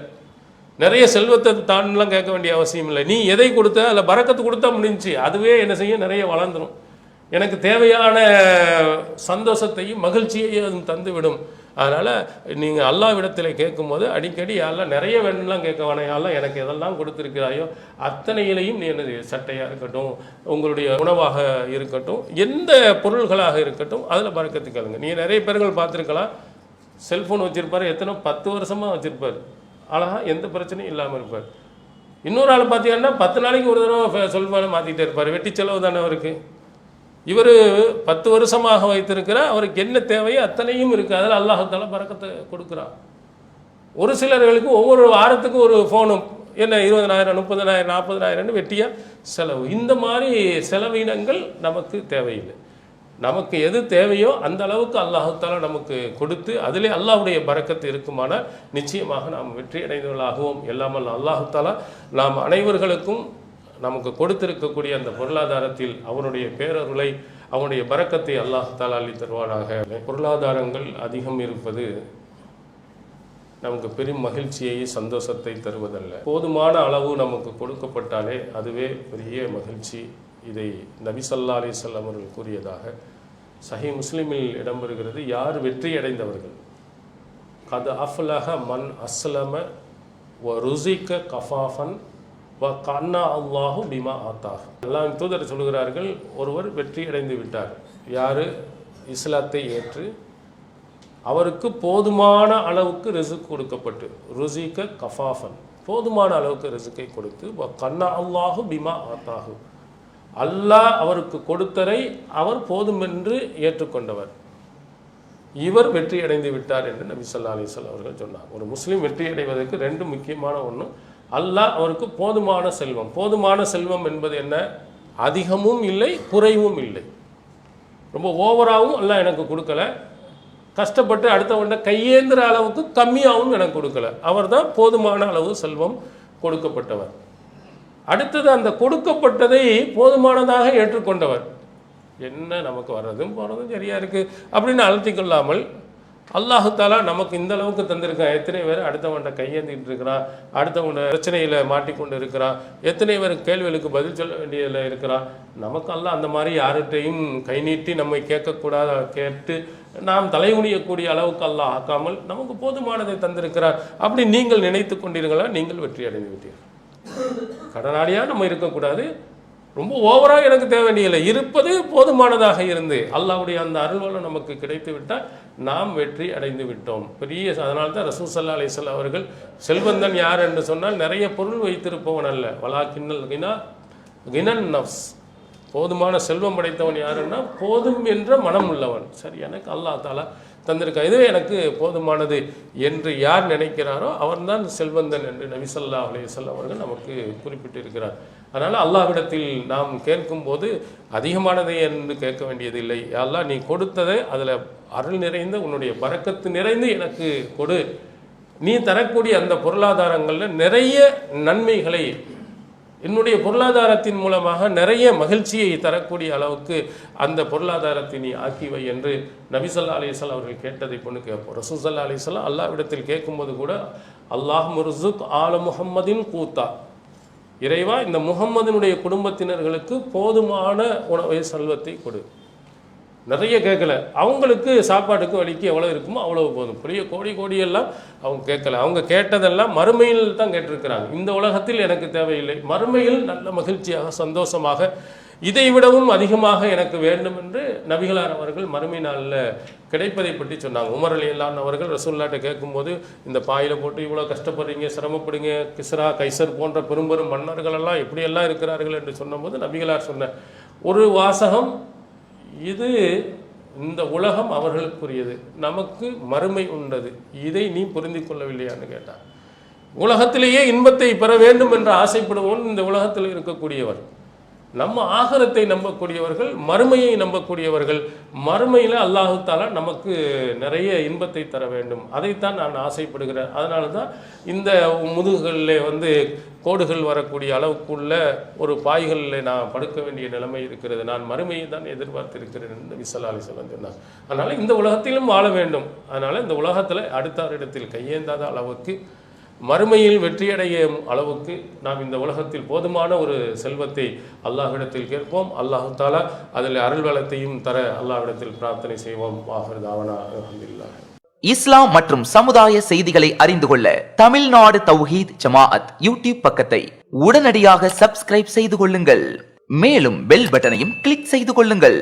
நிறைய செல்வத்தை தான்லாம் கேட்க வேண்டிய அவசியம் இல்லை. நீ எதை கொடுத்த அதில் பரக்கத்து கொடுத்தா முடிஞ்சு, அதுவே என்ன செய்ய நிறைய வளர்ந்துடும். எனக்கு தேவையான சந்தோஷத்தையும் மகிழ்ச்சியையும் அது தந்துவிடும். அதனால் நீங்கள் அல்லாஹ்விடத்தில் கேட்கும்போது அடிக்கடி யாரெல்லாம் நிறைய வேணும்லாம் கேட்க வேணாம். யாரெல்லாம் எனக்கு எதெல்லாம் கொடுத்துருக்கிறாயோ அத்தனையிலையும் நீ என்னது சட்டையாக இருக்கட்டும், உங்களுடைய உணவாக இருக்கட்டும், எந்த பொருள்களாக இருக்கட்டும் அதில் பரக்கத்து கேளுங்க. நீங்கள் நிறைய பேர்கள் பார்த்துருக்கலாம், செல்ஃபோன் வச்சுருப்பார், எத்தனை 10 வருஷமாக வச்சுருப்பார், அழகாக எந்த பிரச்சனையும் இல்லாமல் இருப்பார். இன்னொரு ஆள் பார்த்தீங்கன்னா 10 நாளைக்கு ஒரு தடவை செல்ஃபோனை மாற்றிக்கிட்டே இருப்பார். வெட்டி செலவு தானே அவருக்கு. இவர் 10 வருஷமாக வைத்திருக்கிற அவருக்கு என்ன தேவையோ அத்தனையும் இருக்குது. அதில் அல்லாஹ் தஆலா பரக்கத்தை கொடுக்குறான். ஒரு சிலர்களுக்கு ஒவ்வொரு வாரத்துக்கு ஒரு ஃபோனும் என்ன 20,000 30,000 40,000 வெட்டியாக செலவு. இந்த மாதிரி செலவினங்கள் நமக்கு தேவையில்லை. நமக்கு எது தேவையோ அந்த அளவுக்கு அல்லாஹ் தஆலா நமக்கு கொடுத்து அதிலே அல்லாஹ்வுடைய பரக்கத்து இருக்குமானால் நிச்சயமாக நாம் வெற்றி அடைந்தவர்களாகவும் எல்லாமல் அல்லாஹ் தஆலா நாம் அனைவர்களுக்கும் நமக்கு கொடுத்திருக்கக்கூடிய அந்த பொருளாதாரத்தில் அவனுடைய பேரருளை அவனுடைய பரக்கத்தை அல்லாஹ் தஆலா அள்ளி தருவானாக. பொருளாதாரங்கள் அதிகம் இருப்பது நமக்கு பெரும் மகிழ்ச்சியை சந்தோஷத்தை தருவதல்ல. போதுமான அளவு நமக்கு கொடுக்கப்பட்டாலே அதுவே பெரிய மகிழ்ச்சி. இதை நபி ஸல்லல்லாஹு அலைஹி வஸல்லம் அவர்கள் கூறியதாக சஹீஹ் முஸ்லிமில் இடம்பெறுகிறது. யார் வெற்றி அடைந்தவர்கள், கத் அஃப்லஹ மன் அஸ்லம வ ருஸிக கஃபாஃபன் வ கன்னா அல்லாஹு பிமா ஆத்தாஹ். அல்லாஹ்வின் தூதர் சொல்கிறார்கள், ஒருவர் வெற்றி அடைந்து விட்டார். யார் இஸ்லாத்தை ஏற்று அவருக்கு போதுமான அளவுக்கு ரிசுக் கொடுக்கப்பட்டு, ருஸிக கஃபாஃபன் போதுமான அளவுக்கு ரிசுக்கை கொடுத்து, வ கன்னா அல்லாஹு பிமா ஆத்தாஹு அல்லாஹ் அவருக்கு கொடுத்தரை அவர் போதும் என்று ஏற்றுக்கொண்டவர், இவர் வெற்றி அடைந்து விட்டார் என்று நபி ஸல்லல்லாஹு அலைஹி வஸல்லம் அவர்கள் சொன்னார். ஒரு முஸ்லீம் வெற்றி அடைவதற்கு 2 முக்கியமான ஒன்று, அல்லாஹ் அவருக்கு போதுமான செல்வம். போதுமான செல்வம் என்பது என்ன? அதிகமும் இல்லை குறைவும் இல்லை. ரொம்ப ஓவராகவும் அல்லாஹ் எனக்கு கொடுக்கல, கஷ்டப்பட்டு அடுத்தவன்ட கையேந்திர அளவுக்கு கம்மியாகவும் எனக்கு கொடுக்கல. அவர் தான் போதுமான அளவு செல்வம் கொடுக்கப்பட்டவர். அடுத்தது அந்த கொடுக்கப்பட்டதை போதுமானதாக ஏற்றுக்கொண்டவர். என்ன நமக்கு வர்றதும் போகிறதும் சரியாக இருக்குது அப்படின்னு அழுத்திக்கொள்ளாமல் அல்லாஹ் தஆலா நமக்கு இந்த அளவுக்கு தந்திருக்கான். எத்தனை பேர் அடுத்தவன்ட கையேந்திட்டு இருக்கிறான், அடுத்தவங்க பிரச்சனையில் மாட்டிக்கொண்டு இருக்கிறான், எத்தனை பேர் கேள்விகளுக்கு பதில் சொல்ல வேண்டியதில் இருக்கிறான். நமக்கு அல்லாஹ் அந்த மாதிரி யார்கிட்டையும் கை நீட்டி நம்மை கேட்கக்கூடாத கேட்டு நாம் தலைகுனியக்கூடிய அளவுக்கு அல்லாஹ் ஆக்காமல் நமக்கு போதுமானதை தந்திருக்கிறார். அப்படி நீங்கள் நினைத்து கொண்டீர்களா, நீங்கள் வெற்றி அடைந்து விட்டீர்கள். கடனாளியாக நம்ம இருக்கக்கூடாது, ரொம்ப ஓவராக எனக்கு தேவை வேண்டியதில்லை, இருப்பது போதுமானதாக இருந்து அல்லாஹ்வுடைய அந்த அருள்வளம் நமக்கு கிடைத்து விட்டால் நாம் வெற்றி அடைந்து விட்டோம். பெரிய அதனால தான் ரசூல் ஸல்லல்லாஹு அலைஹி வஸல்லம் அவர்கள் செல்வந்தன் யார் என்று சொன்னால் நிறைய பொருள் வைத்திருப்பவன் அல்ல, வலாக்கின்னல் கினா கினன் நஃப்ஸ், போதுமான செல்வம் படைத்தவன் யாருன்னா போதும் என்ற மனம் உள்ளவன். சரி, எனக்கு அல்லாஹ் தஆலா தந்திருக்கா, இதுவே எனக்கு போதுமானது என்று யார் நினைக்கிறாரோ அவர்தான் செல்வந்தன் என்று நபி ஸல்லல்லாஹு அலைஹி வஸல்லம் அவர்கள் நமக்கு குறிப்பிட்டிருக்கிறார். அதனால் அல்லாஹ்விடத்தில் நாம் கேட்கும்போது அதிகமானதை என்று கேட்க வேண்டியதில்லை. அல்லாஹ் நீ கொடுத்ததை அதில் அருள் நிறைந்த உன்னுடைய பரக்கத்து நிறைந்து எனக்கு கொடு. நீ தரக்கூடிய அந்த பொருளாதாரங்களில் நிறைய நன்மைகளை, என்னுடைய பொருளாதாரத்தின் மூலமாக நிறைய மகிழ்ச்சியை தரக்கூடிய அளவுக்கு அந்த பொருளாதாரத்தை நீ ஆக்கிவை என்று நபி ஸல்லல்லாஹு அலைஹி வஸல்லம் அவர்கள் கேட்டதை பொண்ணு கேட்போம். ரசூல் ஸல்லல்லாஹு அலைஹி வஸல்லம் அல்லாஹ்விடத்தில் கேட்கும்போது கூட அல்லாஹ் முர்ஸுக் ஆல முஹம்மதின் கூத்தா, இறைவா இந்த முஹம்மதினுடைய குடும்பத்தினர்களுக்கு போதுமான உணவை செல்வத்தை கொடு. நிறைய கேட்கல, அவங்களுக்கு சாப்பாட்டுக்கு வழிக்கு எவ்வளோ இருக்குமோ அவ்வளோ போதும். பெரிய கோடி கோடியெல்லாம் அவங்க கேட்கல. அவங்க கேட்டதெல்லாம் மறுமையில் தான் கேட்டிருக்கிறாங்க. இந்த உலகத்தில் எனக்கு தேவையில்லை, மறுமையில் நல்ல மகிழ்ச்சியாக சந்தோஷமாக இதை விடவும் அதிகமாக எனக்கு வேண்டும் என்று நபிகளார் அவர்கள் மறுமை நாளில் கிடைப்பதை பற்றி சொன்னாங்க. உமர் ரலியல்லாஹு அவர்கள் ரசூலுல்லாஹ்ட்ட கேட்கும்போது, இந்த பாயில் போட்டு இவ்வளோ கஷ்டப்படுறீங்க, சிரமப்படுங்க, கிஸ்ரா கைசர் போன்ற பெரும்பெரும் மன்னர்களெல்லாம் எப்படியெல்லாம் இருக்கிறார்கள் என்று சொன்னபோது நபிகளார் சொன்ன ஒரு வாசகம், இது இந்த உலகம் அவர்களுக்குரியது, நமக்கு மறுமை உண்டது, இதை நீ புரிந்து கொள்ளவில்லையான்னு கேட்டார். உலகத்திலேயே இன்பத்தை பெற வேண்டும் என்று ஆசைப்படுவோம் இந்த உலகத்தில் இருக்கக்கூடியவர். நம்ம ஆகரத்தை நம்பக்கூடியவர்கள், மறுமையை நம்பக்கூடியவர்கள். மறுமையில் அல்லாஹு தஆலா நமக்கு நிறைய இன்பத்தை தர வேண்டும், அதைத்தான் நான் ஆசைப்படுகிறேன். அதனால தான் இந்த முதுகுகளில் கோடுகள் வரக்கூடிய அளவுக்குள்ள ஒரு பாய்களில் நான் படுக்க வேண்டிய நிலைமை இருக்கிறது. நான் மறுமையை தான் எதிர்பார்த்திருக்கிறேன் என்று நபி ஸல்லல்லாஹு அலைஹி வஸல்லம் சொன்னார். அதனால் இந்த உலகத்திலும் வாழ வேண்டும். அதனால் இந்த உலகத்தில் அடுத்தவரிடத்தில் கையேந்தாத அளவுக்கு, மறுமையில் வெற்றியடைய அளவுக்கு நாம் இந்த உலகத்தில் போதுமான ஒரு செல்வத்தை அல்லாஹ்விடத்தில் கேட்போம். அல்லாஹ் தஆலா அதில் அருள் வளத்தையும் தர அல்லாஹ்விடத்தில் பிரார்த்தனை செய்வோம். ஆகிர் தாவனா அல்ஹம்துலில்லாஹ். இஸ்லாம் மற்றும் சமுதாய செய்திகளை அறிந்து கொள்ள தமிழ்நாடு தௌஹீத் ஜமாஅத் யூடியூப் பக்கத்தை உடனடியாக சப்ஸ்கிரைப் செய்து கொள்ளுங்கள். மேலும் பெல் பட்டனையும் கிளிக் செய்து கொள்ளுங்கள்.